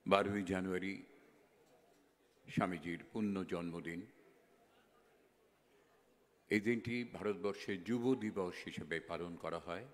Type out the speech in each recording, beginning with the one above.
12ই জানুয়ারি স্বামীজির পুণ্য জন্মদিন। এই দিনটি ভারতবর্ষের যুব দিবস হিসেবে পালন করা হয়।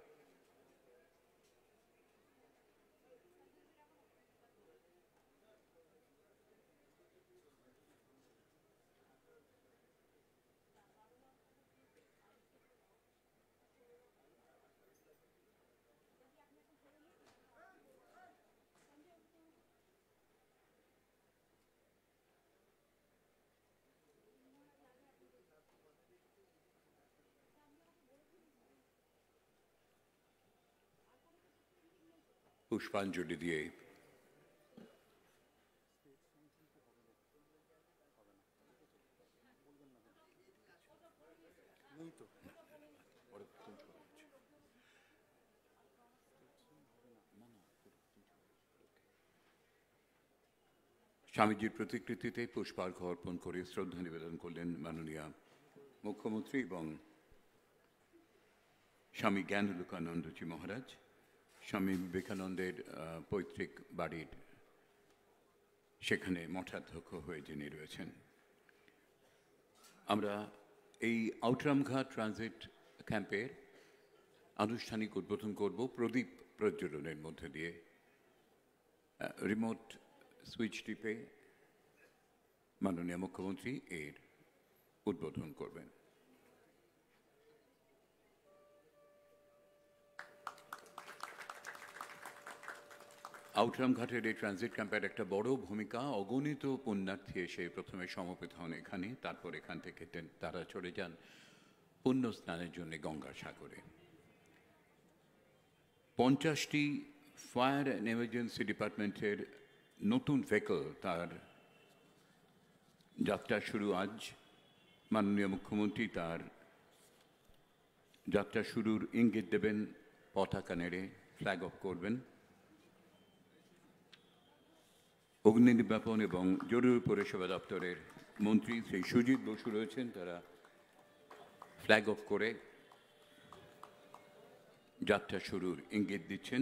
পুষ্পাঞ্জলি দিয়ে স্বামীজির প্রতিকৃতিতে পুষ্পার্ঘ অর্পণ করে শ্রদ্ধা নিবেদন করলেন মাননীয় মুখ্যমন্ত্রী এবং স্বামী জ্ঞানালোকানন্দজি মহারাজ। স্বামী বিবেকানন্দের পৈতৃক বাড়ির সেখানে মঠাধ্যক্ষ হয়ে যিনি রয়েছেন। আমরা এই আউটরামঘাট ট্রানজিট ক্যাম্পের আনুষ্ঠানিক উদ্বোধন করব প্রদীপ প্রজ্বলনের মধ্যে দিয়ে। রিমোট সুইচ টিপে মাননীয় মুখ্যমন্ত্রী এর উদ্বোধন করবেন। আউটরামঘাটের এই ট্রানজিট ক্যাম্পের একটা বড় ভূমিকা। অগণিত পুণ্যার্থী এসে প্রথমে সমবেত হন এখানে, তারপর এখান থেকে তারা চলে যান পুণ্য স্নানের জন্য গঙ্গাসাগরে। 50টি ফায়ার অ্যান্ড এমার্জেন্সি ডিপার্টমেন্টের নতুন ভেহিকল তার যাত্রা শুরু আজ। মাননীয় মুখ্যমন্ত্রী তার যাত্রা শুরুর ইঙ্গিত দেবেন, পতাকা নেড়ে ফ্ল্যাগ অফ করবেন। অগ্নি নির্বাপন এবং জরুরি পরিষেবা দপ্তরের মন্ত্রী শ্রী সুজিত বসু রয়েছেন, তারা ফ্ল্যাগ অফ করে যাত্রা শুরুর ইঙ্গিত দিচ্ছেন।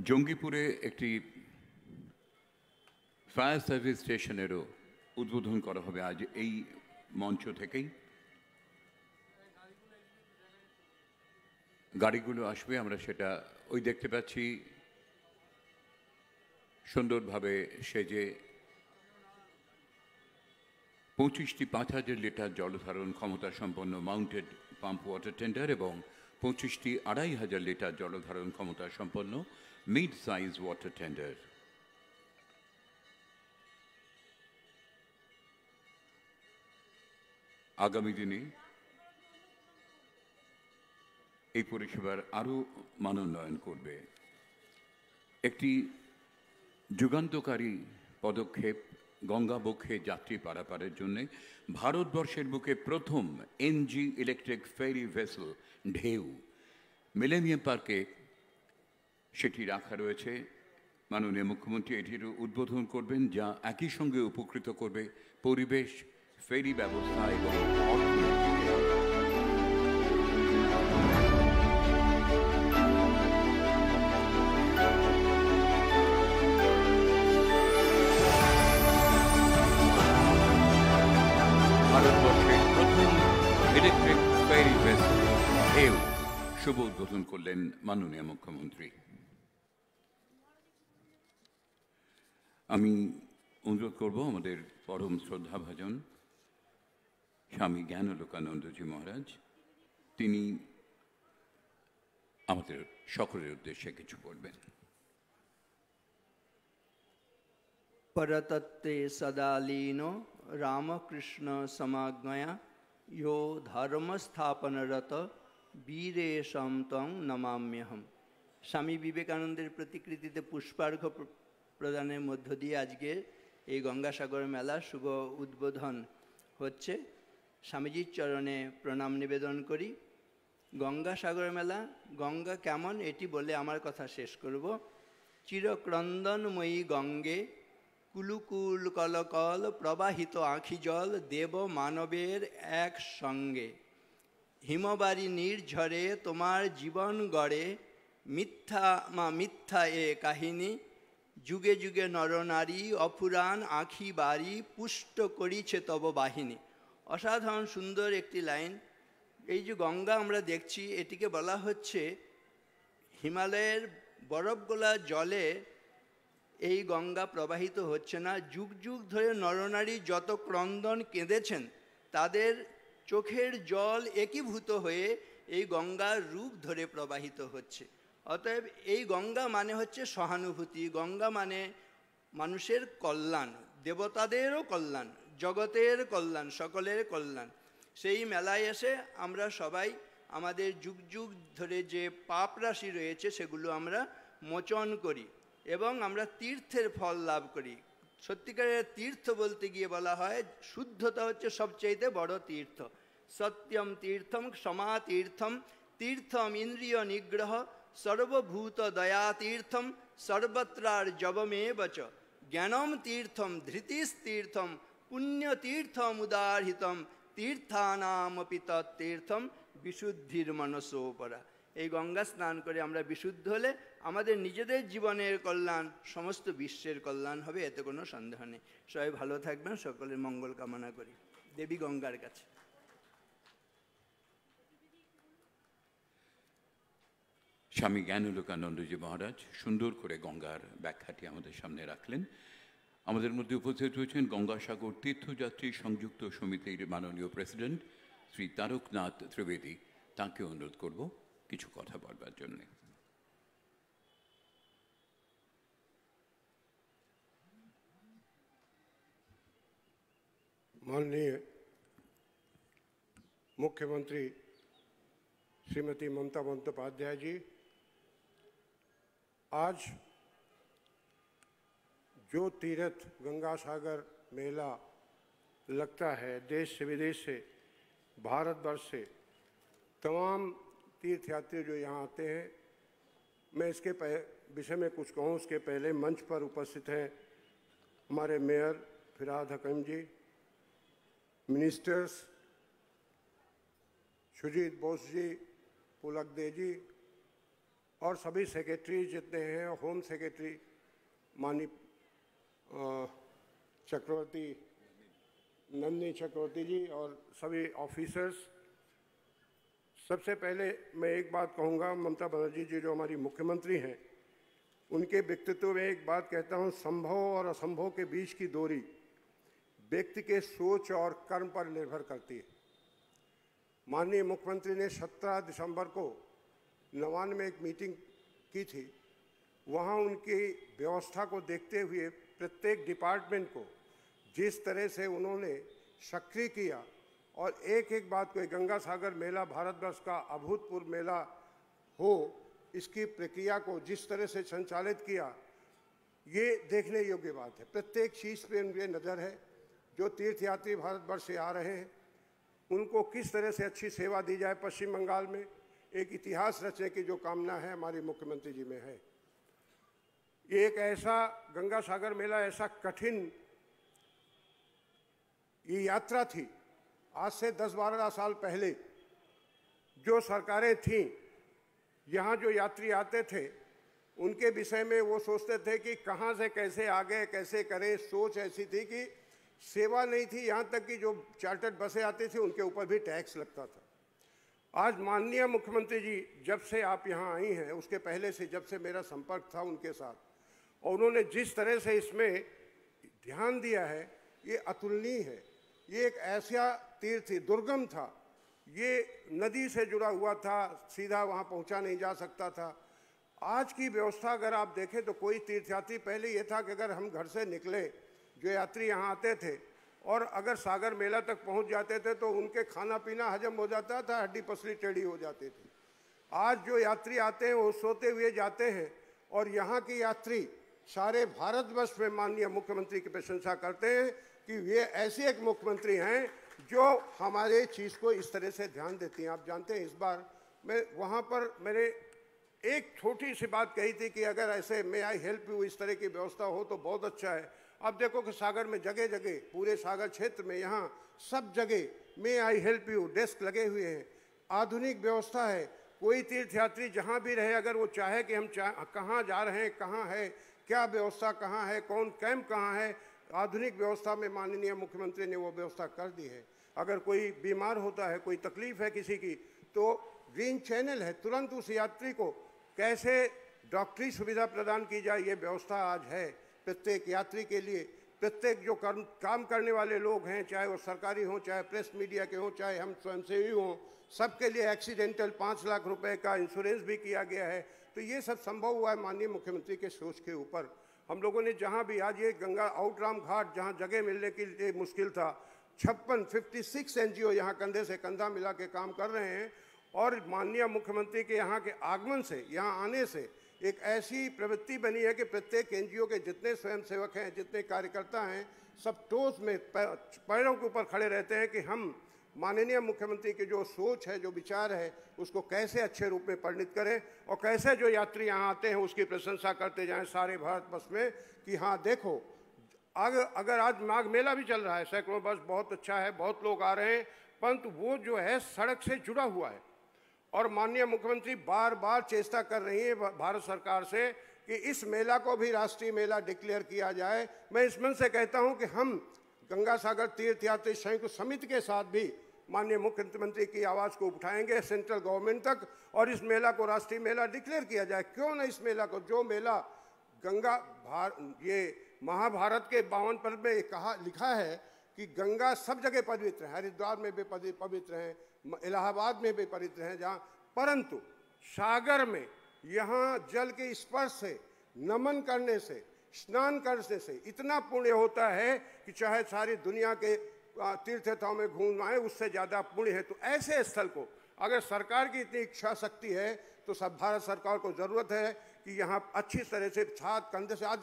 জঙ্গিপুরে একটি ফায়ার সার্ভিস স্টেশনেরও উদ্বোধন করা হবে আজ এই মঞ্চ থেকেই। গাড়িগুলো আসবে, আমরা সেটা ওই দেখতে পাচ্ছি সুন্দরভাবে সেজে 25টি 5000 লিটার জলধারণ ক্ষমতা সম্পন্ন মাউন্টেড পাম্প ওয়াটার টেন্ডার এবং 25টি 2500 লিটার জলধারণ ক্ষমতা সম্পন্ন মিড সাইজ ওয়াটার টেন্ডার। আগামী দিনে এই পরিষেবার আরও মানোন্নয়ন করবে। একটি যুগান্তকারী পদক্ষেপ গঙ্গা বক্ষে যাত্রী পারাপারের জন্য ভারতবর্ষের বুকে প্রথম এনজি ইলেকট্রিক ফেরি ভেসেল ঢেউ মিলেনিয়াম পার্কে সেটি রাখা রয়েছে। মাননীয় মুখ্যমন্ত্রী এটির উদ্বোধন করবেন, যা একই সঙ্গে উপকৃত করবে পরিবেশ, ফেরি ব্যবস্থা এবং অর্থনীতিকে। ভারতবর্ষের প্রথম ইলেকট্রিক ফেরি ভেসেল ঢেউ শুভ উদ্বোধন করলেন মাননীয় মুখ্যমন্ত্রী। আমি অনুরোধ করব আমাদের পরম শ্রদ্ধাভাজন স্বামী জ্ঞানালোকানন্দজি মহারাজ, তিনি আমাদের সকলের উদ্দেশ্যে কিছু বলবেন। परतत्ते सदा लीनो रामकृष्ण समाज्ञया यो धर्मस्थापनरत वीरेशं तं नमाम्यहम। স্বামী বিবেকানন্দের প্রতিকৃতিতে পুষ্পার্ঘ প্রদানের মধ্য দিয়ে আজকে এই গঙ্গাসাগর মেলা শুভ উদ্বোধন হচ্ছে। স্বামীজির চরণে প্রণাম নিবেদন করি। গঙ্গাসাগর মেলা, গঙ্গা কেমন এটি বলে আমার কথা শেষ করব। চিরক্রন্দনময়ী গঙ্গে কুলুকুল কলকল প্রবাহিত আঁখি জল দেব মানবের এক সঙ্গে। হিমবারি নির্ঝরে তোমার জীবন গড়ে, মিথ্যা এ কাহিনী, যুগে যুগে নরনারী অপুরাণ আঁখি বাড়ি, পুষ্ট করিছে তব বাহিনী। অসাধারণ সুন্দর একটি লাইন। এই যে গঙ্গা আমরা দেখছি, এটিকে বলা হচ্ছে হিমালয়ের বরফগোলা জলে এই গঙ্গা প্রবাহিত হচ্ছে না। যুগ যুগ ধরে নরনারী যত ক্রন্দন কেঁদেছেন, তাদের চোখের জল একীভূত হয়ে এই গঙ্গার রূপ ধরে প্রবাহিত হচ্ছে। অতএব এই গঙ্গা মানে হচ্ছে সহানুভূতি, গঙ্গা মানে মানুষের কল্যাণ, দেবতাদেরও কল্যাণ, জগতের কল্যাণ, সকলের কল্যাণ। সেই মেলায় এসে আমরা সবাই আমাদের যুগ যুগ ধরে যে পাপ রাশি রয়েছে সেগুলো আমরা মোচন করি এবং আমরা তীর্থের ফল লাভ করি। সত্যিকারের তীর্থ বলতে গিয়ে বলা হয় শুদ্ধতা হচ্ছে সবচাইতে বড় তীর্থ। সত্যম তীর্থম, ক্ষমা তীর্থম, তীর্থম ইন্দ্রিয় নিগ্রহ, সর্বভূত দয়া তীর্থম, সর্বত্রার জবমেব চ, জ্ঞানম তীর্থম, ধৃতিস্তীর্থম, পুণ্যতীর্থম উদাহৃতম, তীর্থানামপি তত্তীর্থম, বিশুদ্ধির মনসোপরা। এই গঙ্গা স্নান করে আমরা বিশুদ্ধ হলে আমাদের নিজেদের জীবনের কল্যাণ, সমস্ত বিশ্বের কল্যাণ হবে, এতে কোনো সন্দেহ নেই। সবাই ভালো থাকবেন, সকলের মঙ্গল কামনা করি দেবী গঙ্গার কাছে। স্বামী জ্ঞানালোকানন্দজি মহারাজ সুন্দর করে গঙ্গার ব্যাখ্যাটি আমাদের সামনে রাখলেন। আমাদের মধ্যে উপস্থিত হয়েছেন গঙ্গাসাগর তীর্থযাত্রী সংযুক্ত সমিতির মাননীয় প্রেসিডেন্ট শ্রী তারকনাথ ত্রিবেদী। তাঁকে অনুরোধ করব কিছু কথা বলবার জন্য। माननीय मुख्यमंत्री श्रीमती ममता बंदोपाध्याय जी, आज जो तीर्थ गंगा सागर मेला लगता है, देश से विदेश से, भारतवर्ष से तमाम तीर्थयात्री जो यहाँ आते हैं, मैं इसके विषय में कुछ कहूँ उसके पहले मंच पर उपस्थित हैं हमारे मेयर फिरहाद हकीम जी, मिनिस्टर्स सुजीत बोस जी, पुलक दे जी और सभी सेक्रेटरी जितने हैं, होम सेक्रेटरी माननीय चक्रवर्ती नंदिनी चक्रवर्ती जी और सभी ऑफिसर्स। सबसे पहले मैं एक बात कहूँगा, ममता बनर्जी जी जो हमारी मुख्यमंत्री हैं, उनके व्यक्तित्व में एक बात कहता हूँ, संभव और असंभव के बीच की दूरी व्यक्ति के सोच और कर्म पर निर्भर करती है। माननीय मुख्यमंत्री ने 17 दिसंबर को नवान में एक मीटिंग की थी। वहाँ उनकी व्यवस्था को देखते हुए प्रत्येक डिपार्टमेंट को जिस तरह से उन्होंने सक्रिय किया और एक एक बात को, गंगा सागर मेला भारतवर्ष का अभूतपूर्व मेला हो, इसकी प्रक्रिया को जिस तरह से संचालित किया, ये देखने योग्य बात है। प्रत्येक चीज़ पे उनकी नज़र है। जो तीर्थयात्री भारतवर्ष से आ रहे हैं उनको किस तरह से अच्छी सेवा दी जाए, पश्चिम बंगाल में एक इतिहास रचने की जो कामना है हमारी मुख्यमंत्री जी में है। ये एक ऐसा गंगा सागर मेला, ऐसा कठिन ये यात्रा थी। आज से 10-12 साल पहले जो सरकारें थीं, यहाँ जो यात्री आते थे उनके विषय में वो सोचते थे कि कहाँ से कैसे आगे कैसे करें। सोच ऐसी थी कि सेवा नहीं थी, यहाँ तक कि जो चार्टर्ड बसें आती थी उनके ऊपर भी टैक्स लगता था। आज माननीय मुख्यमंत्री जी जब से आप यहाँ आई हैं, उसके पहले से जब से मेरा संपर्क था उनके साथ, और उन्होंने जिस तरह से इसमें ध्यान दिया है, ये अतुलनीय है। ये एक ऐसा तीर्थ दुर्गम था, ये नदी से जुड़ा हुआ था, सीधा वहाँ पहुँचा नहीं जा सकता था। आज की व्यवस्था अगर आप देखें तो कोई तीर्थयात्री, पहले ये था कि अगर हम घर से निकले, जो यात्री यहाँ आते थे और अगर सागर मेला तक पहुँच जाते थे तो उनके खाना पीना हजम हो जाता था, हड्डी पसली टेढ़ी हो जाती थी। आज जो यात्री आते हैं वो सोते हुए जाते हैं और यहाँ की यात्री सारे भारतवर्ष में माननीय मुख्यमंत्री की प्रशंसा करते हैं कि ये ऐसे एक मुख्यमंत्री हैं जो हमारे चीज़ को इस तरह से ध्यान देती हैं। आप जानते हैं, इस बार मैं वहाँ पर मैंने एक छोटी सी बात कही थी कि अगर ऐसे मे आई हेल्प यू इस तरह की व्यवस्था हो तो बहुत अच्छा है। अब देखो कि सागर में जगह जगह, पूरे सागर क्षेत्र में यहाँ सब जगह मे आई हेल्प यू डेस्क लगे हुए हैं। आधुनिक व्यवस्था है। कोई तीर्थयात्री जहाँ भी रहे, अगर वो चाहे कि हम कहाँ जा रहे हैं, कहाँ है, क्या व्यवस्था कहाँ है, कौन कैंप कहाँ है, आधुनिक व्यवस्था में माननीय मुख्यमंत्री ने वो व्यवस्था कर दी है। अगर कोई बीमार होता है, कोई तकलीफ है किसी की, तो ग्रीन चैनल है, तुरंत उस यात्री को कैसे डॉक्टरी सुविधा प्रदान की जाए, ये व्यवस्था आज है प्रत्येक यात्री के लिए। प्रत्येक जो काम करने वाले लोग हैं, चाहे वो सरकारी हों, चाहे प्रेस मीडिया के हों, चाहे हम स्वयंसेवी हों, सबके लिए एक्सीडेंटल 5 लाख रुपए का इंश्योरेंस भी किया गया है। तो ये सब संभव हुआ है माननीय मुख्यमंत्री के सोच के ऊपर। हम लोगों ने जहाँ भी आज ये गंगा आउटराम घाट, जहाँ जगह मिलने के लिए मुश्किल था, 56 NGO यहाँ कंधे से कंधा मिला के काम कर रहे हैं। और माननीय मुख्यमंत्री के यहाँ के आगमन से, यहाँ आने से एक ऐसी प्रवृत्ति बनी है कि प्रत्येक NGO के जितने स्वयंसेवक हैं, जितने कार्यकर्ता हैं, सब टोस में पैरों के ऊपर खड़े रहते हैं कि हम माननीय मुख्यमंत्री की जो सोच है, जो विचार है, उसको कैसे अच्छे रूप में परिणित करें और कैसे जो यात्री यहाँ आते हैं उसकी प्रशंसा करते जाएं सारे भारतवर्ष में कि हाँ देखो, अगर आज माघ मेला भी चल रहा है, सैकड़ों बस बहुत अच्छा है, बहुत लोग आ रहे हैं, परंतु वो जो है सड़क से जुड़ा हुआ है। और माननीय मुख्यमंत्री बार बार चेष्टा कर रही है भारत सरकार से कि इस मेला को भी राष्ट्रीय मेला डिक्लेयर किया जाए। मैं इस मन से कहता हूं कि हम गंगा सागर तीर्थ यात्री संयुक्त समिति के साथ भी माननीय मुख्यमंत्री की आवाज़ को उठाएंगे सेंट्रल गवर्नमेंट तक, और इस मेला को राष्ट्रीय मेला डिक्लेयर किया जाए। क्यों न इस मेला को, जो मेला ये महाभारत के 52 पर्व में लिखा है कि गंगा सब जगह पवित्र है, हरिद्वार में भी पवित्र है, इलाहाबाद में भी पवित्र है जहाँ, परंतु सागर में यहाँ जल के स्पर्श से, नमन करने से, स्नान करने से इतना पुण्य होता है कि चाहे सारी दुनिया के तीर्थस्थलों में घूमना है, उससे ज़्यादा पुण्य है। तो ऐसे स्थल को अगर सरकार की इतनी इच्छा शक्ति है तो सब भारत सरकार को ज़रूरत है कि यहाँ अच्छी तरह से साथ कंधे से आज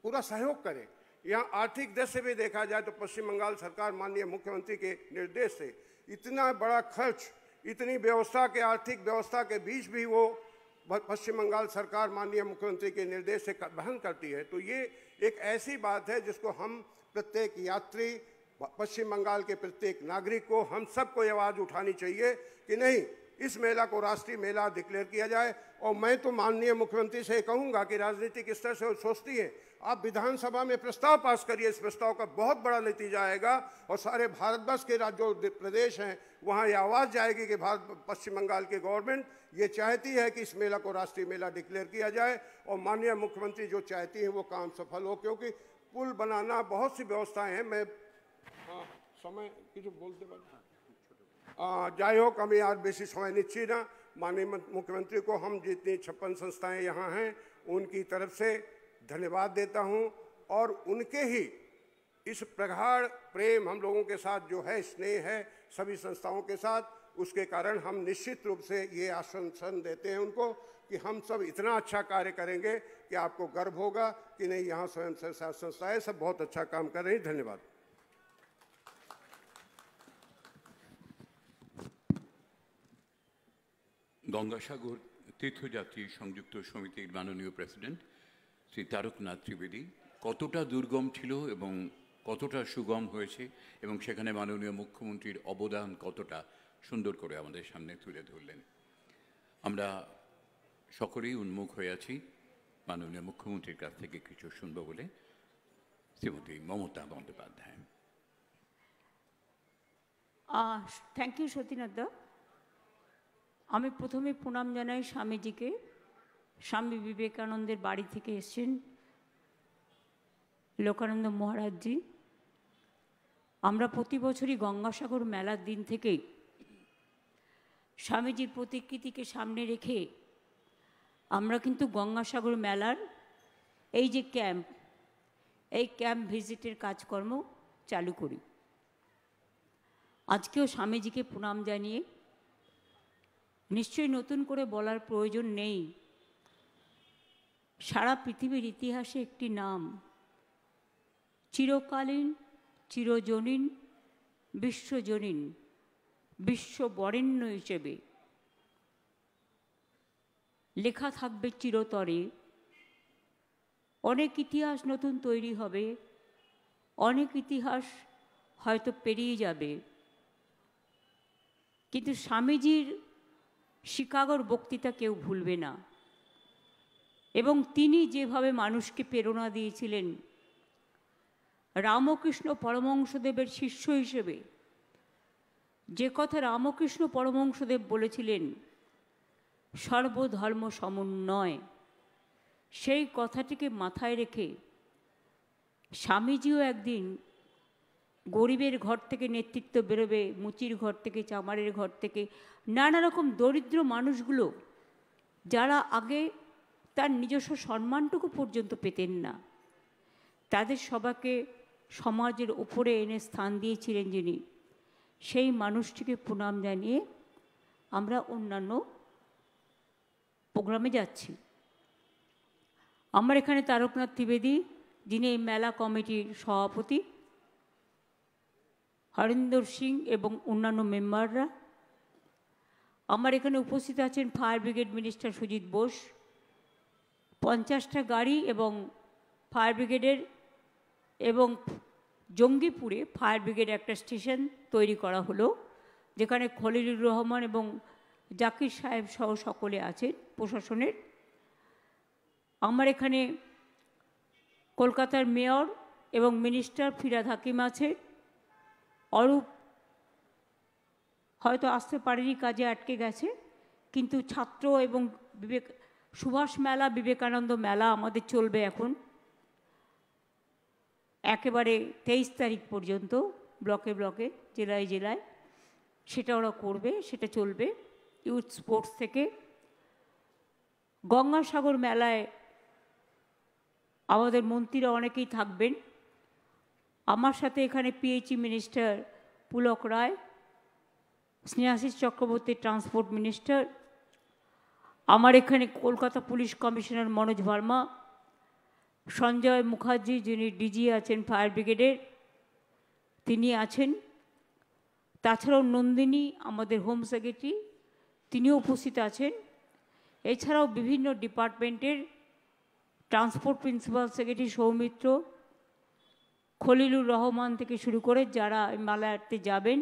पूरा सहयोग करें। यहाँ आर्थिक दृष्टि से भी देखा जाए तो पश्चिम बंगाल सरकार माननीय मुख्यमंत्री के निर्देश से इतना बड़ा खर्च, इतनी व्यवस्था के, आर्थिक व्यवस्था के बीच भी वो पश्चिम बंगाल सरकार माननीय मुख्यमंत्री के निर्देश से वहन करती है। तो ये एक ऐसी बात है जिसको हम प्रत्येक यात्री, पश्चिम बंगाल के प्रत्येक नागरिक को, हम सबको ये आवाज़ उठानी चाहिए कि नहीं, इस मेला को राष्ट्रीय मेला डिक्लेयर किया जाए। और मैं तो माननीय मुख्यमंत्री से कहूँगा कि राजनीतिक स्तर से सोचती है, आप विधानसभा में प्रस्ताव पास करिए, इस प्रस्ताव का बहुत बड़ा नतीजा आएगा और सारे भारतवर्ष के जो प्रदेश हैं वहाँ ये आवाज़ जाएगी कि पश्चिम बंगाल की गवर्नमेंट ये चाहती है कि इस मेला को राष्ट्रीय मेला डिक्लेयर किया जाए। और माननीय मुख्यमंत्री जो चाहती है वो काम सफल हो, क्योंकि पुल बनाना, बहुत सी व्यवस्थाएँ हैं। मैं समय কিছু বলতে পারি, যাই হোক আমি আর বেশি সময় নিচ্ছি না। माननीय मुख्यमंत्री को हम जितनी 56 संस्थाएं यहाँ हैं उनकी तरफ से धन्यवाद देता हूँ, और उनके ही इस प्रगाढ़ प्रेम हम लोगों के साथ जो है, स्नेह है सभी संस्थाओं के साथ, उसके कारण हम निश्चित रूप से ये आश्वासन देते हैं उनको कि हम सब इतना अच्छा कार्य करेंगे कि आपको गर्व होगा कि नहीं, यहाँ स्वयं सहायता संस्थाएं सब बहुत अच्छा काम कर रही हैं। धन्यवाद। গঙ্গাসাগর তীর্থযাত্রী সংযুক্ত সমিতির মাননীয় প্রেসিডেন্ট শ্রী তারকনাথ ত্রিবেদী কতটা দুর্গম ছিল এবং কতটা সুগম হয়েছে এবং সেখানে মাননীয় মুখ্যমন্ত্রীর অবদান কতটা সুন্দর করে আমাদের সামনে তুলে ধরলেন। আমরা সকলেই উন্মুখ হয়ে আছি মাননীয় মুখ্যমন্ত্রীর কাছ থেকে কিছু শুনব বলে। শ্রীমতী মমতা বন্দ্যোপাধ্যায়। Thank you Satinath. আমি প্রথমে প্রণাম জানাই স্বামীজিকে। স্বামী বিবেকানন্দের বাড়ি থেকে এসেছেন লোকানন্দ মহারাজজি। আমরা প্রতি বছরই গঙ্গাসাগর মেলার দিন থেকে স্বামীজির প্রতিকৃতিকে সামনে রেখে আমরা কিন্তু গঙ্গাসাগর মেলার এই যে ক্যাম্প, এই ক্যাম্প ভিজিটের কাজকর্ম চালু করি। আজকেও স্বামীজিকে প্রণাম জানিয়ে নিশ্চয়ই নতুন করে বলার প্রয়োজন নেই, সারা পৃথিবীর ইতিহাসে একটি নাম, চিরকালীন, চিরজনীন, বিশ্বজনীন, বিশ্ববরেণ্য হিসেবে লেখা থাকবে চিরতরে। অনেক ইতিহাস নতুন তৈরি হবে, অনেক ইতিহাস হয়তো পেরিয়ে যাবে, কিন্তু স্বামীজির শিকাগোর বক্তৃতা কেউ ভুলবে না, এবং তিনি যেভাবে মানুষকে প্রেরণা দিয়েছিলেন, রামকৃষ্ণ পরমহংসদেবের শিষ্য হিসেবে যে কথা রামকৃষ্ণ পরমহংসদেব বলেছিলেন, সর্বধর্ম সমন্বয়, সেই কথাটিকে মাথায় রেখে স্বামীজিও একদিন গরিবের ঘর থেকে নেতৃত্ব বেরোবে, মুচির ঘর থেকে, চামারের ঘর থেকে, নানা রকম দরিদ্র মানুষগুলো যারা আগে তার নিজস্ব সম্মানটুকু পর্যন্ত পেতেন না, তাদের সবাইকে সমাজের উপরে এনে স্থান দিয়েছিলেন যিনি, সেই মানুষটিকে প্রণাম জানিয়ে আমরা অন্যান্য প্রোগ্রামে যাচ্ছি। আমার এখানে তারকনাথ ত্রিবেদী, যিনি এই মেলা কমিটির সভাপতি, হরিন্দর সিং এবং অন্যান্য মেম্বাররা। আমার এখানে উপস্থিত আছেন fire brigade minister Sujit Bose. 50টা গাড়ি এবং ফায়ার ব্রিগেডের, এবং জঙ্গিপুরে ফায়ার ব্রিগেড একটা স্টেশন তৈরি করা হলো, যেখানে খলিলুর রহমান এবং জাকির সাহেব সহ সকলে আছেন প্রশাসনের। আমার এখানে কলকাতার মেয়র এবং মিনিস্টার ফিরহাদ হাকিম আছে। অরূপ হয়তো আসতে পারেনি, কাজে আটকে গেছে, কিন্তু ছাত্র এবং সুভাষ মেলা, বিবেকানন্দ মেলা আমাদের চলবে এখন একেবারে 23 তারিখ পর্যন্ত, ব্লকে ব্লকে, জেলায় জেলায়, সেটা ওরা করবে, সেটা চলবে ইউথ স্পোর্টস থেকে। গঙ্গাসাগর মেলায় আমাদের মন্ত্রীরা অনেকেই থাকবেন। আমার সাথে এখানে পিএইচই মিনিস্টার পুলক রায়, স্নেহাশিস চক্রবর্তী ট্রান্সপোর্ট মিনিস্টার, আমার এখানে কলকাতা পুলিশ কমিশনার মনোজ ভার্মা, সঞ্জয় মুখার্জি যিনি ডিজি আছেন ফায়ার ব্রিগেডের, তিনি আছেন। তাছাড়াও নন্দিনী আমাদের হোম সেক্রেটারি, তিনিও উপস্থিত আছেন। এছাড়াও বিভিন্ন ডিপার্টমেন্টের transport principal secretary Soumitra, Khalilur Rahman থেকে শুরু করে যারা মেলাতে যাবেন,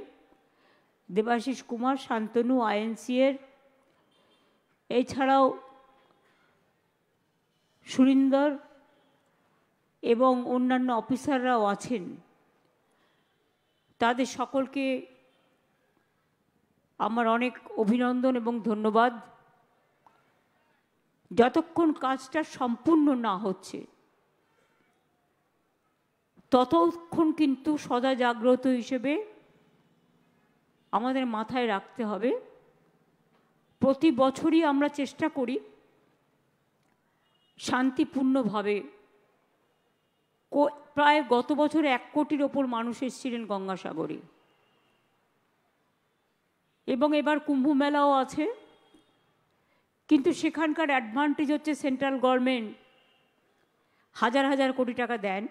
দেবাশিস কুমার, শান্তনু, আইএনসিএর, এছাড়াও সুরিন্দর এবং অন্যান্য অফিসাররাও আছেন। তাদের সকলকে আমার অনেক অভিনন্দন এবং ধন্যবাদ। যতক্ষণ কাজটা সম্পূর্ণ না হচ্ছে ততক্ষণ কিন্তু সদা জাগ্রত হিসেবে আমাদের মাথায় রাখতে হবে, প্রতি বছরই আমরা চেষ্টা করি শান্তিপূর্ণভাবে। প্রায় গত বছর 1 কোটির ওপর মানুষ এসেছিলেন গঙ্গাসাগরে, এবং এবার কুম্ভ মেলাও আছে, কিন্তু সেখানকার অ্যাডভান্টেজ হচ্ছে সেন্ট্রাল গভর্নমেন্ট হাজার হাজার কোটি টাকা দেন,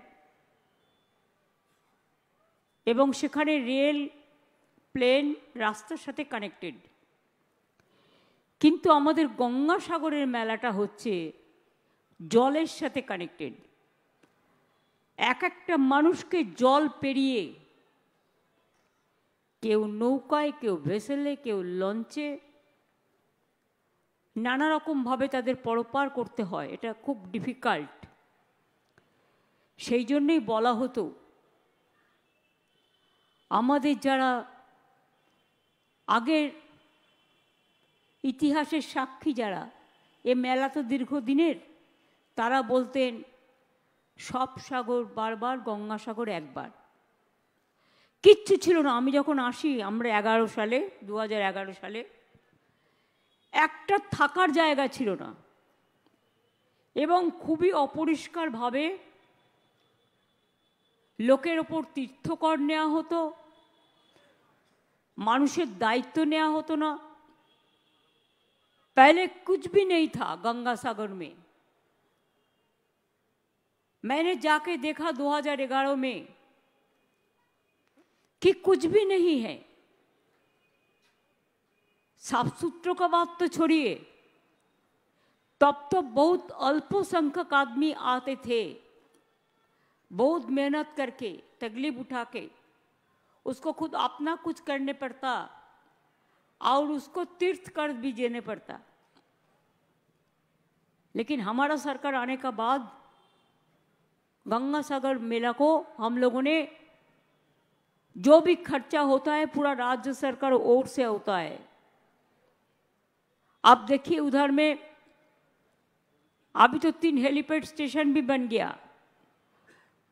এবং সেখানে রেল, প্লেন, রাস্তার সাথে কানেক্টেড। কিন্তু আমাদের গঙ্গাসাগরের মেলাটা হচ্ছে জলের সাথে কানেক্টেড। এক একটা মানুষকে জল পেরিয়ে, কেউ নৌকায়, কেউ ভেসেলে, কেউ লঞ্চে, নানা রকমভাবে তাদের পরপার করতে হয়। এটা খুব ডিফিকাল্ট। সেই জন্যই বলা হতো আমাদের যারা আগের ইতিহাসের সাক্ষী, যারা এ মেলা তো দীর্ঘদিনের, তারা বলতেন সব সাগর বারবার, গঙ্গাসাগর একবার। কিচ্ছু ছিল না। আমি যখন আসি, আমরা 2011 সালে একটা থাকার জায়গা ছিল না, এবং খুবই অপরিষ্কারভাবে লোকের ওপর তীর্থকর নেওয়া হতো, মানুষের দায়িত্ব নেওয়া হতো না। पहले कुछ भी नहीं था गंगा सागर में। मैंने जाके देखा 2011 में कि कुछ भी नहीं है। साफ सुथरों का बात तो छोड़िए, तब तो बहुत अल्पसंख्यक आदमी आते थे, बहुत मेहनत करके, तकलीफ उठा के, उसको खुद अपना कुछ करने पड़ता। और उसको तीर्थ कर भी देने पड़ता। लेकिन हमारा सरकार आने का बाद गंगा सागर मेला को हम लोगों ने जो भी खर्चा होता है पूरा राज्य सरकार ओर से होता है। आप देखिए उधर में अभी तो 3 हेलीपैड स्टेशन भी बन गया,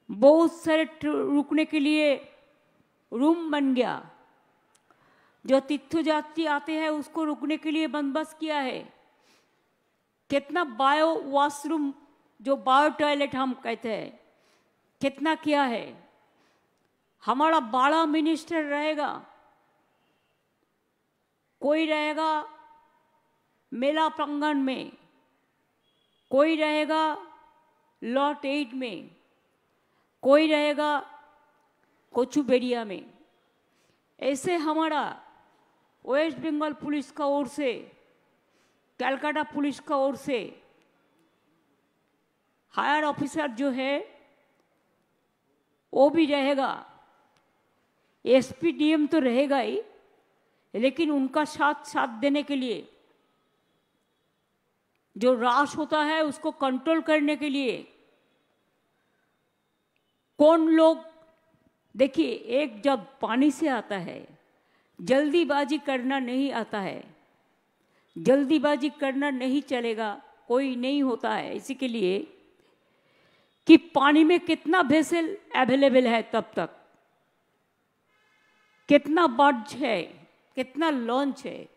बहुत सारे रुकने के लिए रूम बन गया, जो तीर्थयात्री आते हैं उसको रुकने के लिए बंदोबस्त किया है। कितना बायो वॉशरूम, जो बायो टॉयलेट हम कहते हैं, कितना किया है। हमारा बड़ा मिनिस्टर रहेगा, कोई रहेगा मेला प्रांगण में, कोई रहेगा लॉट 8 में, कोई रहेगा कोचुबेरिया में। ऐसे हमारा वेस्ट बंगाल पुलिस का ओर से, कलकत्ता पुलिस का ओर से हायर ऑफिसर जो है वो भी रहेगा। एसपीडीएम तो रहेगा ही, लेकिन उनका साथ देने के लिए, जो राश होता है उसको कंट्रोल करने के लिए कौन लोग, देखिए एक जब पानी से आता है जल्दीबाजी करना नहीं आता है, जल्दीबाजी करना नहीं चलेगा, कोई नहीं होता है। इसी के लिए कि पानी में कितना वेसल अवेलेबल है, तब तक कितना बर्ज है, कितना लॉन्च है,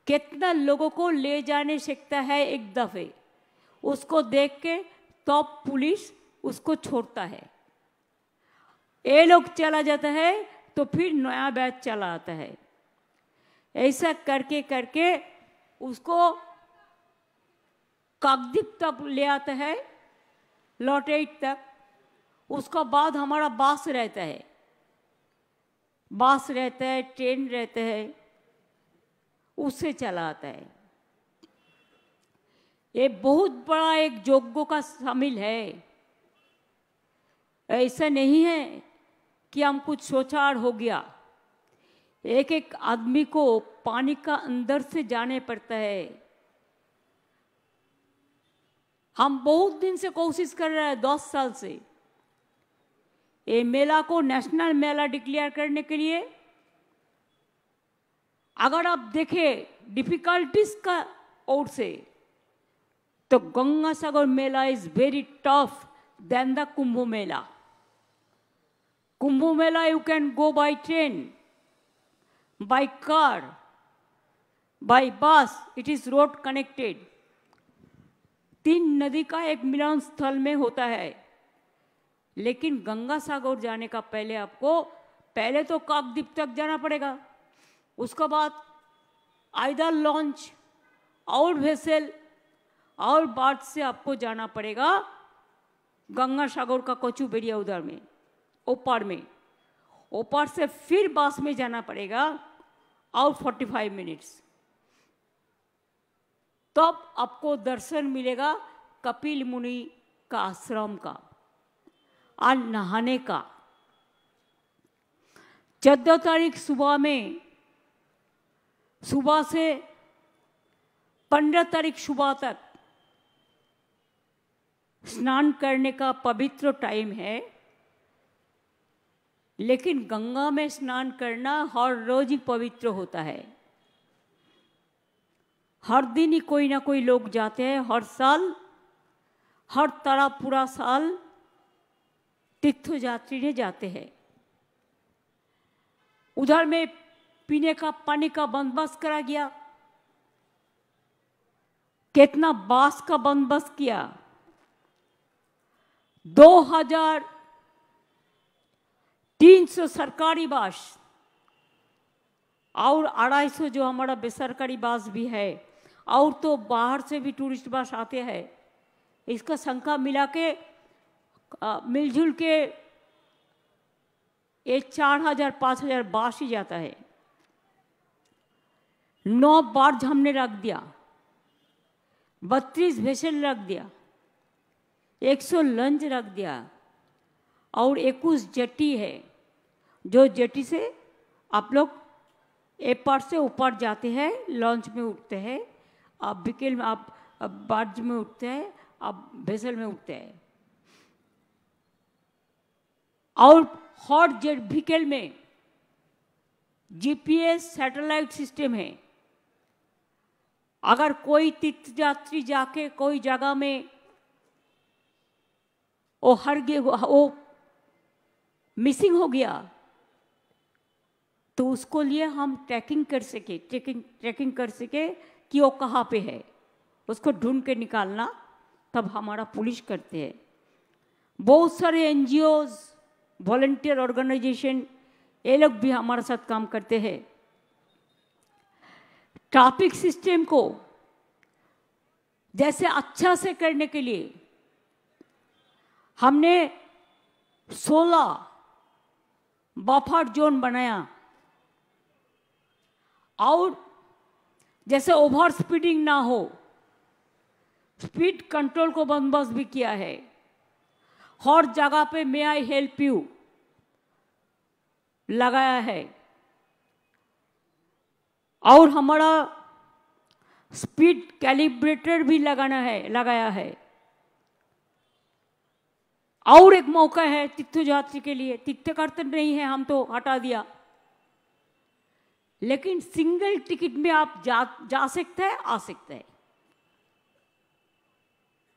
कितना लोगों को ले जाने सकता है एक दफे, उसको देख के तो पुलिस उसको छोड़ता है। ये लोग चला जाता है तो फिर नया बैच चला आता है। ऐसा करके करके उसको काकद्वीप तक ले आता है, लॉट 8 तक। उसका बाद हमारा बस रहता है, बस रहता है, ट्रेन रहता है, उससे चला आता है। ये बहुत बड़ा एक जोगों का शामिल है। ऐसा नहीं है कि हम कुछ सोचा और हो गया। एक एक आदमी को पानी का अंदर से जाने पड़ता है। हम बहुत दिन से कोशिश कर रहे हैं, 10 साल से, ये मेला को नेशनल मेला डिक्लेयर करने के लिए। अगर आप देखें डिफिकल्टीज का ओर से, तो Ganga Sagar Mela is very tough than the Kumbh Mela. Kumbh Mela you can go by train, by car, by bus, it is road connected। 3 नदी का एक मिलन स्थल में होता है। लेकिन गंगा सागर जाने का पहले आपको पहले तो काकद्वीप तक जाना पड़ेगा, उसके बाद आइदर लॉन्च और वेसल और बाढ़ से आपको जाना पड़ेगा गंगा सागर का कोचुबेरिया उधर में, ओपार में। ओपार से फिर बस में जाना पड़ेगा और 45 मिनट्स, तब आपको दर्शन मिलेगा कपिल मुनि का आश्रम का और नहाने का। 14 तारीख सुबह में, सुबह से 15 तारीख सुबह तक स्नान करने का पवित्र टाइम है। लेकिन गंगा में स्नान करना हर रोज ही पवित्र होता है। हर दिन ही कोई ना कोई लोग जाते हैं, हर साल, हर तरह पूरा साल तीर्थयात्री ने जाते हैं। उधर में पीने का पानी का बंदोबस्त करा गया, कितना बांस का बंदोबस्त किया। 2300 सरकारी बस और 250 जो हमारा बेसरकारी बस भी है, और तो बाहर से भी टूरिस्ट बस आते हैं। इसका संख्या मिला के मिलजुल के ये 4000-5000 बस ही जाता है। 9 बार्ज हमने रख दिया, 32 वेसल रख दिया, 100 लंच रख दिया और 21 जेटी है, जो जेटी से आप लोग एपार से ऊपर जाते हैं, लॉन्च में उठते हैं, आप विकेल में आप बार्ज में उठते हैं, आप वेसल में उठते हैं। और हॉट जेट व्हीकल में जीपीएस सैटेलाइट सिस्टम है। अगर कोई तीर्थयात्री जाके कोई जगह में वो मिसिंग हो गया तो उसको लिए हम ट्रैकिंग कर सके कि वो कहाँ पे है, उसको ढूंढ के निकालना तब हमारा पुलिस करते हैं। बहुत सारे एनजीओज, वॉलंटियर ऑर्गेनाइजेशन, ये लोग भी हमारे साथ काम करते हैं। ट्रैफिक सिस्टम को जैसे अच्छा से करने के लिए हमने 16 बफर जोन बनाया और जैसे ओवर स्पीडिंग ना हो, स्पीड कंट्रोल को बंदोबस्त भी किया है। हर जगह पे मे आई हेल्प यू लगाया है और हमारा स्पीड कैलिब्रेटर भी लगाया है। और एक मौका है तीर्थयात्री के लिए, तीर्थयात्री नहीं है हम तो हटा दिया, लेकिन सिंगल टिकट में आप जा सकते हैं, आ सकते हैं।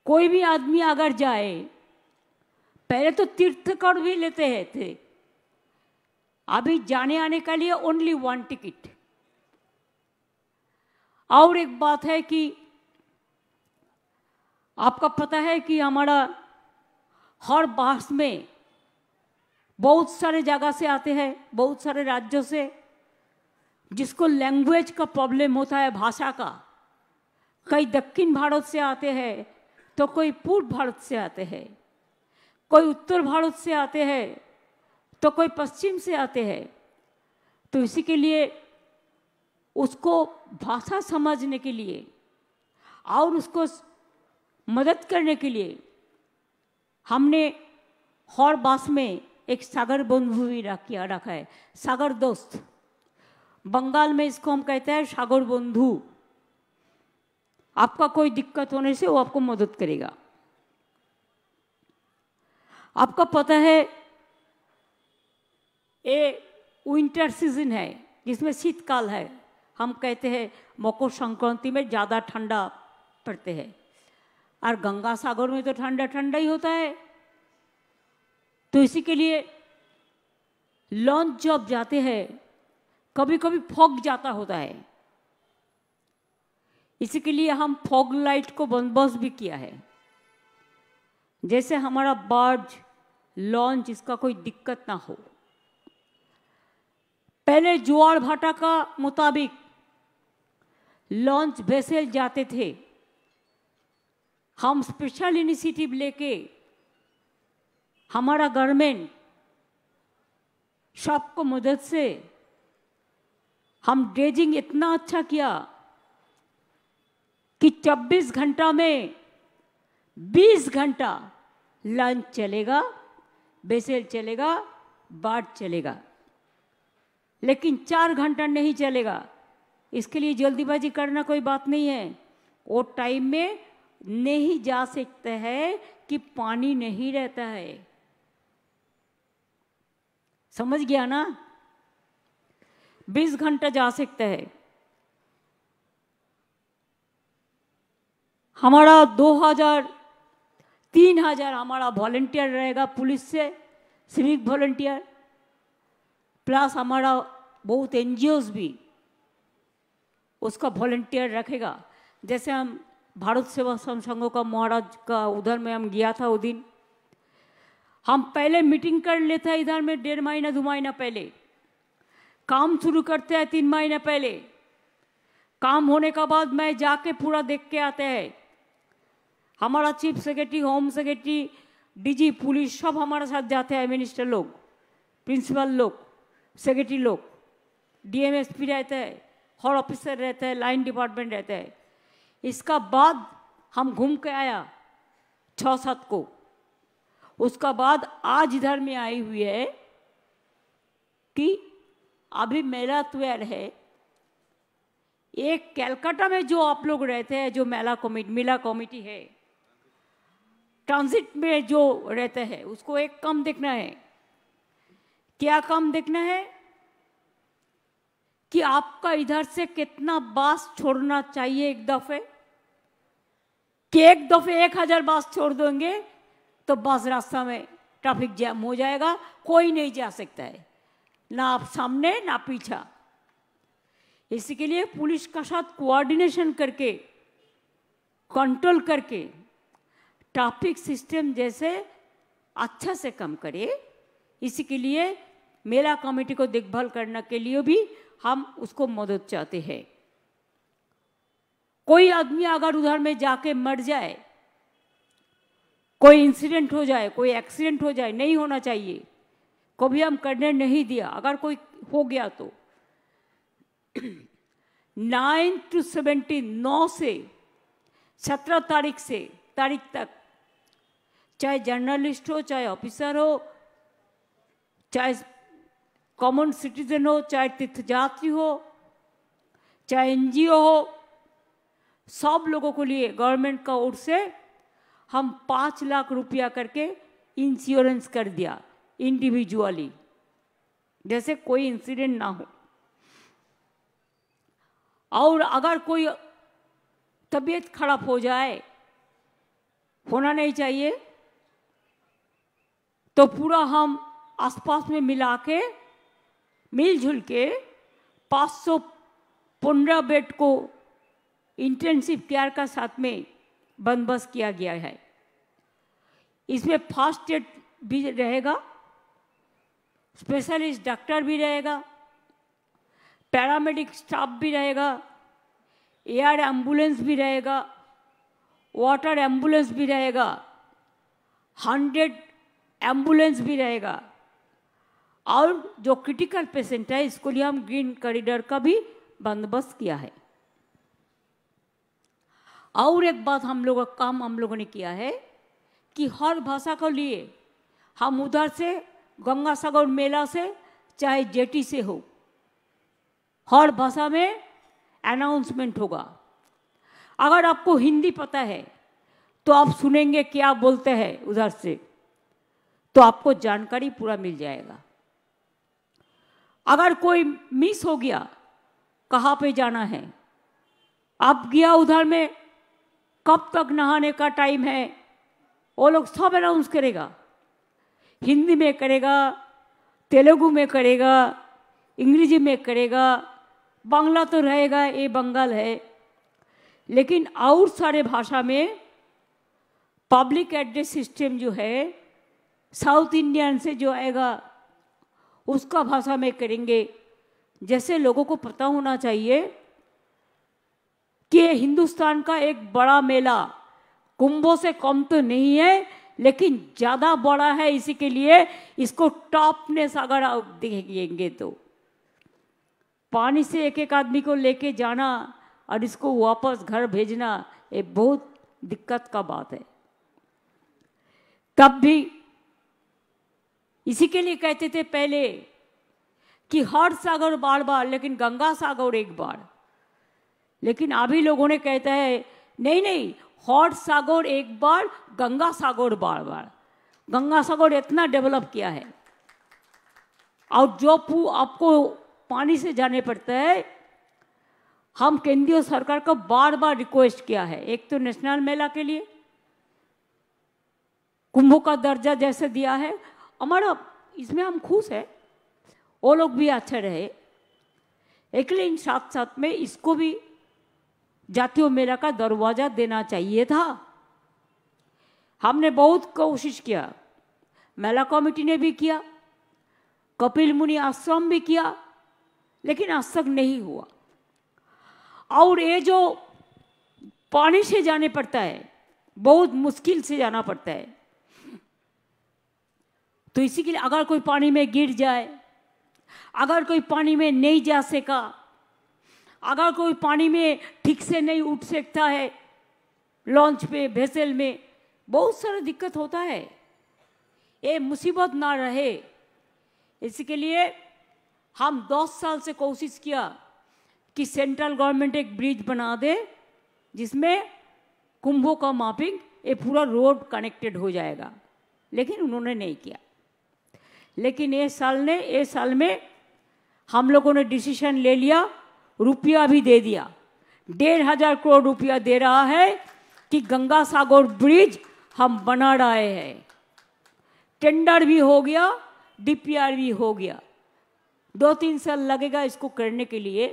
कोई भी आदमी अगर जाए, पहले तो तीर्थ कर भी लेते हैं थे, अभी जाने आने के लिए ओनली 1 टिकट। और एक बात है कि आपका पता है कि हमारा हर बस में बहुत सारे जगह से आते हैं, बहुत सारे राज्यों से, जिसको लैंग्वेज का प्रॉब्लम होता है, भाषा का। कई दक्षिण भारत से आते हैं तो कोई पूर्व भारत से आते हैं, कोई उत्तर भारत से आते हैं तो कोई पश्चिम से आते हैं। तो इसी के लिए उसको भाषा समझने के लिए और उसको मदद करने के लिए हमने हर बस में एक सागर बंधु भी रखा है, सागर दोस्त। बंगाल में इसको हम कहते हैं सागर बंधु। आपका कोई दिक्कत होने से वो आपको मदद करेगा। आपका पता है ये विंटर सीजन है, जिसमें शीतकाल है। हम कहते हैं मकर संक्रांति में ज़्यादा ठंडा पड़ते हैं और गंगा सागर में तो ठंडा ठंडा ही होता है। तो इसी के लिए लॉन्च जब जाते हैं कभी कभी फॉग जाता होता है, इसी के लिए हम फॉग लाइट को बंदोबस्त भी किया है। जैसे हमारा बार्ज लॉन्च इसका कोई दिक्कत ना हो। पहले ज्वार भाटा का मुताबिक लॉन्च वेसल जाते थे, हम स्पेशल इनिशिएटिव लेके हमारा गवर्नमेंट सबको मदद से हम ड्रेजिंग इतना अच्छा किया कि 24 घंटा में 20 घंटा लॉन्च चलेगा, वेसल चलेगा, बार्ज चलेगा, लेकिन 4 घंटा नहीं चलेगा। इसके लिए जल्दीबाजी करना कोई बात नहीं है। वो टाइम में नहीं जा सकते हैं कि पानी नहीं रहता है। समझ गया ना? 20 घंटा जा सकते हैं। हमारा 3,000 हमारा वॉलंटियर रहेगा पुलिस से, सिविक वॉलंटियर, प्लस हमारा बहुत एनजीओज भी उसका वॉलंटियर रखेगा। जैसे हम भारत सेवा संघों का महाराज का उधर में हम गया था, वो दिन हम पहले मीटिंग कर लेते हैं इधर में 1.5 महीना 2 महीना पहले, काम शुरू करते हैं 3 महीना पहले। काम होने का बाद मैं जाके पूरा देख के आते हैं। हमारा chief secretary, home secretary, DG police सब हमारे साथ जाते हैं, मिनिस्टर लोग, प्रिंसिपल लोग, सेक्रेटरी लोग, डीएमएसपी रहते हैं, हर ऑफिसर रहते हैं, लाइन डिपार्टमेंट रहते हैं। इसका बाद हम घूम के आया 6-7 को। उसका बाद आज इधर में आई हुई है कि अभी मेरा तैयार है एक कलकत्ता में जो आप लोग रहते हैं, जो मिला कमेटी है, ट्रांजिट में जो रहते हैं, उसको एक काम देखना है। क्या काम देखना है? कि आपका इधर से कितना बस छोड़ना चाहिए एक दफे। कि एक दफे 1000 बस छोड़ देंगे तो बस रास्ता में ट्रैफिक जैम हो जाएगा, कोई नहीं जा सकता है, ना आप सामने ना पीछा। इसके लिए पुलिस का साथ कोऑर्डिनेशन करके, कंट्रोल करके ट्रैफिक सिस्टम जैसे अच्छा से काम करे। इसी के लिए मेला कमेटी को देखभाल करने के लिए भी हम उसको मदद चाहते हैं। कोई आदमी अगर उधर में जाके मर जाए, कोई इंसिडेंट हो जाए, कोई एक्सीडेंट हो जाए, नहीं होना चाहिए, कभी हम करने नहीं दिया। अगर कोई हो गया तो 9 to 17, 9 से 17 तारीख तक, चाहे जर्नलिस्ट हो, चाहे ऑफिसर हो, चाहे कॉमन सिटीजन हो, चाहे तीर्थयात्री हो, चाहे एनजीओ हो, सब लोगों के लिए गवर्नमेंट का ओर से हम 5 लाख रुपया करके इंश्योरेंस कर दिया इंडिविजुअली, जैसे कोई इंसिडेंट ना हो। और अगर कोई तबीयत खराब हो जाए, होना नहीं चाहिए, तो पूरा हम आसपास में मिलजुल के 515 बेड को इंटेंसिव केयर का साथ में बंदोबस्त किया गया है। इसमें फर्स्ट एड भी रहेगा, स्पेशलिस्ट डॉक्टर भी रहेगा, पैरामेडिक स्टाफ भी रहेगा, एयर एम्बुलेंस भी रहेगा, वाटर एम्बुलेंस भी रहेगा, 100 एम्बुलेंस भी रहेगा। और जो क्रिटिकल पेशेंट है, इसको लिए हम ग्रीन कॉरिडोर का भी बंदोबस्त किया है। और एक बात हम लोगों ने किया है कि हर भाषा को लिए हम उधर से गंगा सागर मेला से चाहे जेटी से हो, हर भाषा में अनाउंसमेंट होगा। अगर आपको हिंदी पता है तो आप सुनेंगे क्या बोलते हैं उधर से, तो आपको जानकारी पूरा मिल जाएगा। अगर कोई मिस हो गया, कहाँ पे जाना है, आप गया उधर में, कब तक नहाने का टाइम है, वो लोग सब अनाउंस करेगा। हिंदी में करेगा, तेलुगु में करेगा, अंग्रेजी में करेगा, बांग्ला तो रहेगा, ये बंगाल है, लेकिन और सारे भाषा में पब्लिक एड्रेस सिस्टम जो है साउथ इंडियन से जो आएगा उसका भाषा में करेंगे। जैसे लोगों को पता होना चाहिए कि हिंदुस्तान का एक बड़ा मेला कुंभों से कम तो नहीं है, लेकिन ज़्यादा बड़ा है। इसी के लिए इसको टॉपनेस अगर आप देखेंगे तो पानी से एक आदमी को लेके जाना और इसको वापस घर भेजना, ये बहुत दिक्कत का बात है। तब भी इसी के लिए कहते थे पहले कि हर सागर बार बार, लेकिन गंगा सागर एक बार। लेकिन अभी लोगों ने कहता है नहीं, हर सागर एक बार, गंगा सागर बार बार। गंगा सागर इतना डेवलप किया है, और जो आपको पानी से जाने पड़ता है, हम केंद्रीय सरकार को बार बार रिक्वेस्ट किया है। एक तो नेशनल मेला के लिए कुंभ का दर्जा जैसे दिया है हमारा, इसमें हम खुश है, वो लोग भी अच्छा रहे। लेकिन साथ साथ में इसको भी जातीय मेला का दरवाजा देना चाहिए था। हमने बहुत कोशिश किया, मेला कमेटी ने भी किया, कपिल मुनि आश्रम भी किया, लेकिन आज तक नहीं हुआ। और ये जो पानी से जाने पड़ता है, बहुत मुश्किल से जाना पड़ता है, तो इसी के लिए अगर कोई पानी में गिर जाए, अगर कोई पानी में नहीं जा सका, अगर कोई पानी में ठीक से नहीं उठ सकता है, लॉन्च पे, वेसल में, बहुत सारा दिक्कत होता है। ये मुसीबत ना रहे, इसके लिए हम 10 साल से कोशिश किया कि सेंट्रल गवर्नमेंट एक ब्रिज बना दे जिसमें कुंभों का मापिंग ये पूरा रोड कनेक्टेड हो जाएगा, लेकिन उन्होंने नहीं किया। लेकिन ये साल में हम लोगों ने डिसीजन ले लिया, रुपया भी दे दिया, 1,500 करोड़ रुपया दे रहा है कि गंगा सागर ब्रिज हम बना रहे हैं। टेंडर भी हो गया, डीपीआर भी हो गया। 2-3 साल लगेगा इसको करने के लिए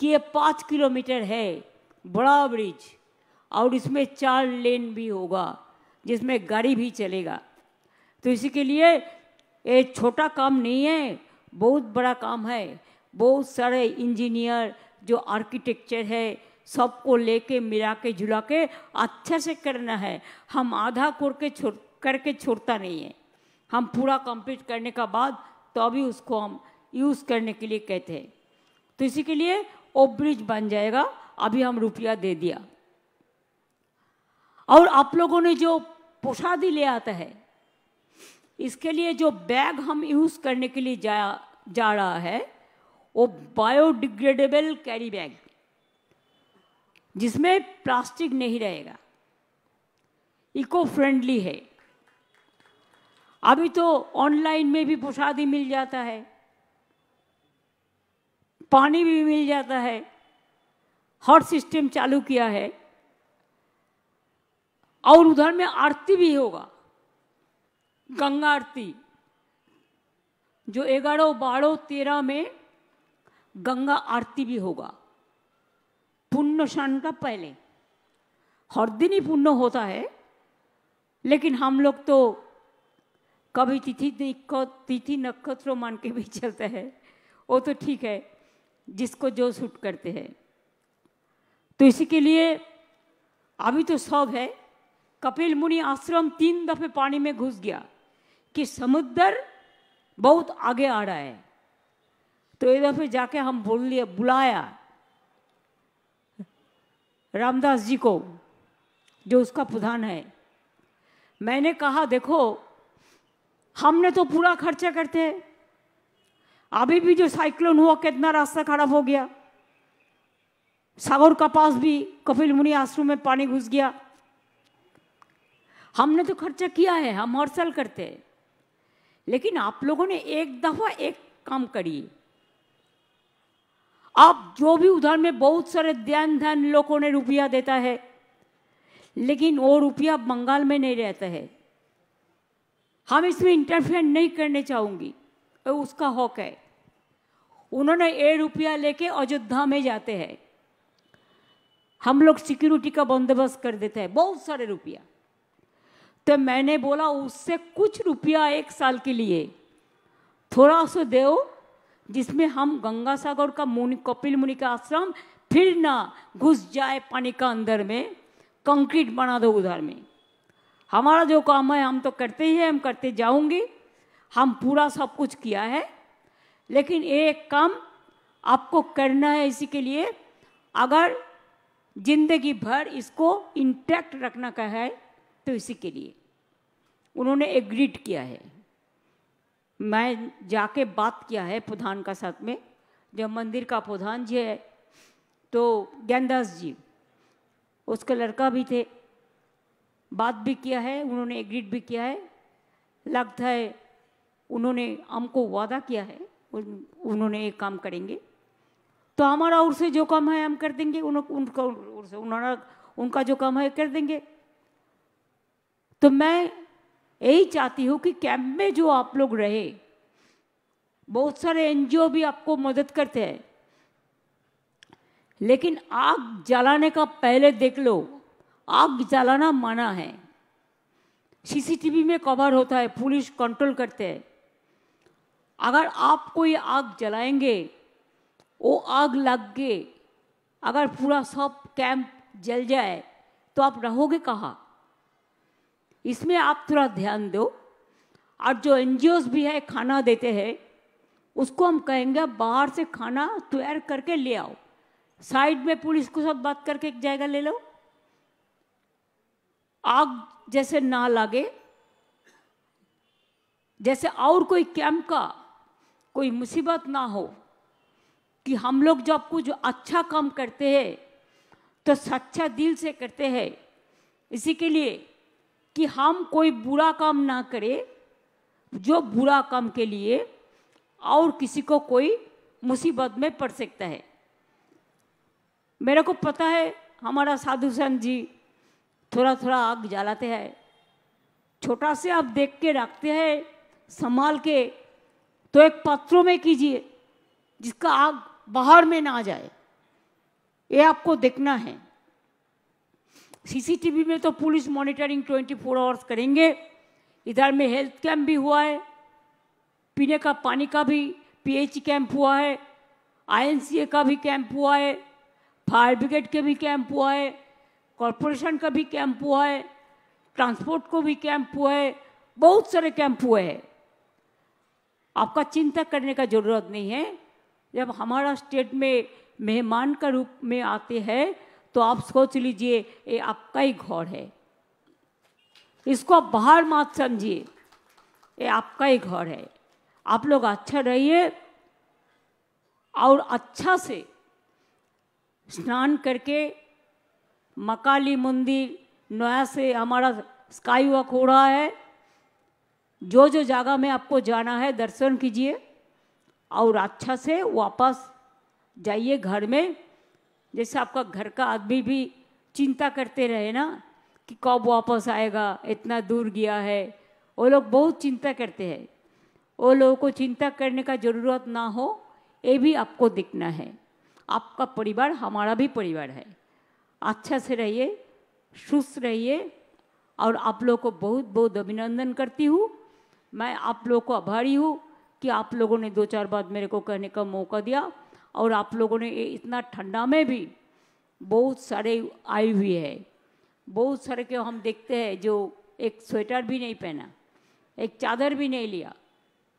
कि ये 5 किलोमीटर है बड़ा ब्रिज, और इसमें 4 लेन भी होगा जिसमें गाड़ी भी चलेगा। तो इसी के लिए ये छोटा काम नहीं है, बहुत बड़ा काम है। बहुत सारे इंजीनियर जो आर्किटेक्चर है सबको लेके मिला के जुला के अच्छा से करना है। हम आधा करके छोड़ता नहीं है, हम पूरा कंप्लीट करने का बाद तो अभी उसको हम यूज़ करने के लिए कहते हैं। तो इसी के लिए वो ब्रिज बन जाएगा, अभी हम रुपया दे दिया। और आप लोगों ने जो प्रसादी ले आता है, इसके लिए जो बैग हम यूज़ करने के लिए जा रहा है वो बायोडिग्रेडेबल कैरी बैग, जिसमें प्लास्टिक नहीं रहेगा, इको फ्रेंडली है। अभी तो ऑनलाइन में भी प्रसादी मिल जाता है, पानी भी मिल जाता है, हर सिस्टम चालू किया है। और उधर में आरती भी होगा, गंगा आरती, जो 11, 12, 13 में गंगा आरती भी होगा पुण्य स्नान का पहले। हर दिन ही पुण्य होता है, लेकिन हम लोग तो कभी तिथि नक्षत्र मान के भी चलते हैं, वो तो ठीक है, जिसको जो सूट करते हैं। तो इसी के लिए अभी तो सब है। कपिल मुनि आश्रम 3 दफे पानी में घुस गया कि समुद्र बहुत आगे आ रहा है। तो एक दफे जाके हम बुलाया रामदास जी को, जो उसका प्रधान है। मैंने कहा देखो, हमने तो पूरा खर्चा करते हैं, अभी भी जो साइक्लोन हुआ कितना रास्ता खराब हो गया, सागर का पास भी कपिल मुनि आश्रम में पानी घुस गया। हमने तो खर्चा किया है, हम हर साल करते हैं, लेकिन आप लोगों ने एक दफा एक काम करिए। आप जो भी उधर में बहुत सारे ध्यान लोगों ने रुपया देता है, लेकिन वो रुपया बंगाल में नहीं रहता है। हम इसमें इंटरफेयर नहीं करने चाहूँगी, उसका हक है। उन्होंने ये रुपया लेके अयोध्या में जाते हैं, हम लोग सिक्योरिटी का बंदोबस्त कर देते हैं, बहुत सारे रुपया। तो मैंने बोला उससे कुछ रुपया 1 साल के लिए थोड़ा सा दो, जिसमें हम गंगा सागर का कपिल मुनि का आश्रम फिर ना घुस जाए पानी का अंदर में, कंक्रीट बना दो उधर में। हमारा जो काम है हम तो करते ही हैं, हम करते जाऊंगी, हम पूरा सब कुछ किया है, लेकिन एक काम आपको करना है। इसी के लिए अगर जिंदगी भर इसको इंटैक्ट रखना का है तो इसी के लिए उन्होंने एग्रीड किया है। मैं जाके बात किया है प्रधान का साथ में, जब मंदिर का प्रधान जी है तो ज्ञानदास जी, उसका लड़का भी थे, बात भी किया है, उन्होंने एग्रीड भी किया है। लगता है उन्होंने हमको वादा किया है, उन्होंने एक काम करेंगे, तो हमारा और से जो काम है हम कर देंगे, उनका जो काम है कर देंगे। तो मैं यही चाहती हूँ कि कैंप में जो आप लोग रहे, बहुत सारे एनजीओ भी आपको मदद करते हैं, लेकिन आग जलाने का पहले देख लो, आग जलाना मना है, सीसीटीवी में कवर होता है, पुलिस कंट्रोल करते हैं। अगर आप कोई आग जलाएंगे, वो आग लग गए, अगर पूरा सब कैंप जल जाए तो आप रहोगे कहाँ? इसमें आप थोड़ा ध्यान दो। और जो एनजीओज भी है खाना देते हैं, उसको हम कहेंगे बाहर से खाना तैयार करके ले आओ, साइड में पुलिस के साथ बात करके एक जगह ले लो, आग जैसे ना लगे, जैसे और कोई कैंप का कोई मुसीबत ना हो, कि हम लोग जब कुछ अच्छा काम करते हैं तो सच्चा दिल से करते हैं, इसी के लिए कि हम कोई बुरा काम ना करें जो बुरा काम के लिए और किसी को कोई मुसीबत में पड़ सकता है। मेरे को पता है हमारा साधु संत जी थोड़ा थोड़ा आग जलाते हैं, छोटा से आप देख के रखते हैं संभाल के, तो एक पात्रों में कीजिए जिसका आग बाहर में ना जाए, ये आपको देखना है। सीसीटीवी में तो पुलिस मॉनिटरिंग 24 आवर्स करेंगे। इधर में हेल्थ कैंप भी हुआ है, पीने का पानी का भी पीएच कैंप हुआ है, आईएनसीए का भी कैंप हुआ है, फायर ब्रिगेड के भी कैंप हुआ है, कॉरपोरेशन का भी कैंप हुआ है, ट्रांसपोर्ट को भी कैंप हुआ है, बहुत सारे कैंप हुए हैं। आपका चिंता करने का जरूरत नहीं है। जब हमारा स्टेट में मेहमान का रूप में आते हैं तो आप सोच लीजिए ये आपका ही घर है, इसको आप बाहर मत समझिए, ये आपका ही घर है। आप लोग अच्छा रहिए और अच्छा से स्नान करके मकाली मंदिर नया से हमारा स्काई वॉक हो रहा है, जो जो जगह में आपको जाना है दर्शन कीजिए और अच्छा से वापस जाइए घर में। जैसे आपका घर का आदमी भी चिंता करते रहे ना कि कब वापस आएगा, इतना दूर गया है, वो लोग बहुत चिंता करते हैं। वो लोगों को चिंता करने का ज़रूरत ना हो, ये भी आपको दिखना है। आपका परिवार हमारा भी परिवार है। अच्छा से रहिए, सुस्त रहिए और आप लोगों को बहुत बहुत अभिनंदन करती हूँ। मैं आप लोगों को आभारी हूँ कि आप लोगों ने 2-4 बात मेरे को कहने का मौका दिया और आप लोगों ने इतना ठंडा में भी बहुत सारे आई हुई है, बहुत सारे के हम देखते हैं जो एक स्वेटर भी नहीं पहना, एक चादर भी नहीं लिया,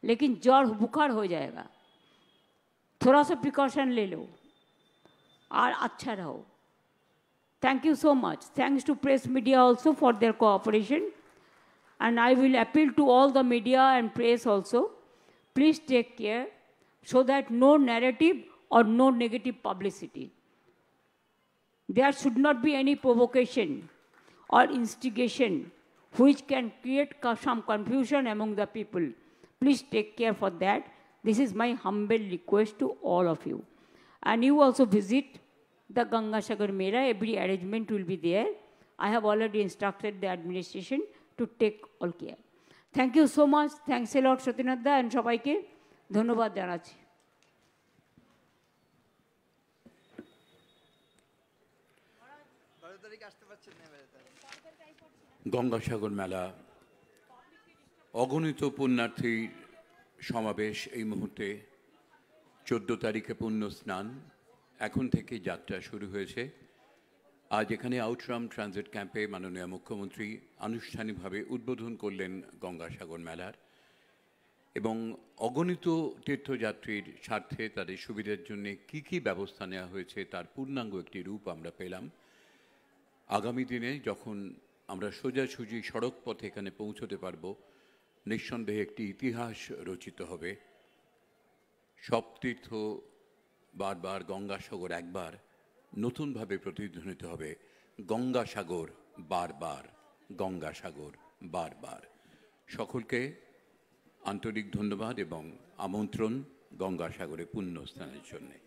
लेकिन ज्वर बुखार हो जाएगा। थोड़ा सा प्रिकॉशन ले लो और अच्छा रहो। Thank you so much. Thanks to press media also for their cooperation. And I will appeal to all the media and press also. Please take care so that no narrative or no negative publicity. There should not be any provocation or instigation which can create some confusion among the people. Please take care for that. This is my humble request to all of you. And you also visit the Gangasagar Mela. Every arrangement will be there. I have already instructed the administration to take all care. Thank you so much. Thanks a lot, Satyanath and সবাইকে ধন্যবাদ জানাচ্ছি। গঙ্গাসাগর মেলা অগণিত পুণ্যার্থীর সমাবেশ। এই মুহূর্তে 14 তারিখে পুণ্য স্নান, এখন থেকে যাত্রা শুরু হয়েছে। আজ এখানে আউটরাম ট্রানজিট ক্যাম্পে মাননীয় মুখ্যমন্ত্রী আনুষ্ঠানিকভাবে উদ্বোধন করলেন গঙ্গাসাগর মেলার এবং অগণিত তীর্থযাত্রীর স্বার্থে তাদের সুবিধার জন্য কি কি ব্যবস্থা নেওয়া হয়েছে তার পূর্ণাঙ্গ একটি রূপ আমরা পেলাম। আগামী দিনে যখন আমরা সোজাসুজি সড়ক পথে এখানে পৌঁছতে পারব, নিঃসন্দেহে একটি ইতিহাস রচিত হবে। সব তীর্থ বারবার, গঙ্গাসাগর একবার, নতুনভাবে প্রতিধ্বনিত হবে গঙ্গাসাগর বারবার, গঙ্গাসাগর বারবার। সকলকে আন্তরিক ধন্যবাদ এবং আমন্ত্রণ গঙ্গাসাগরে পুণ্য স্নানের জন্যে।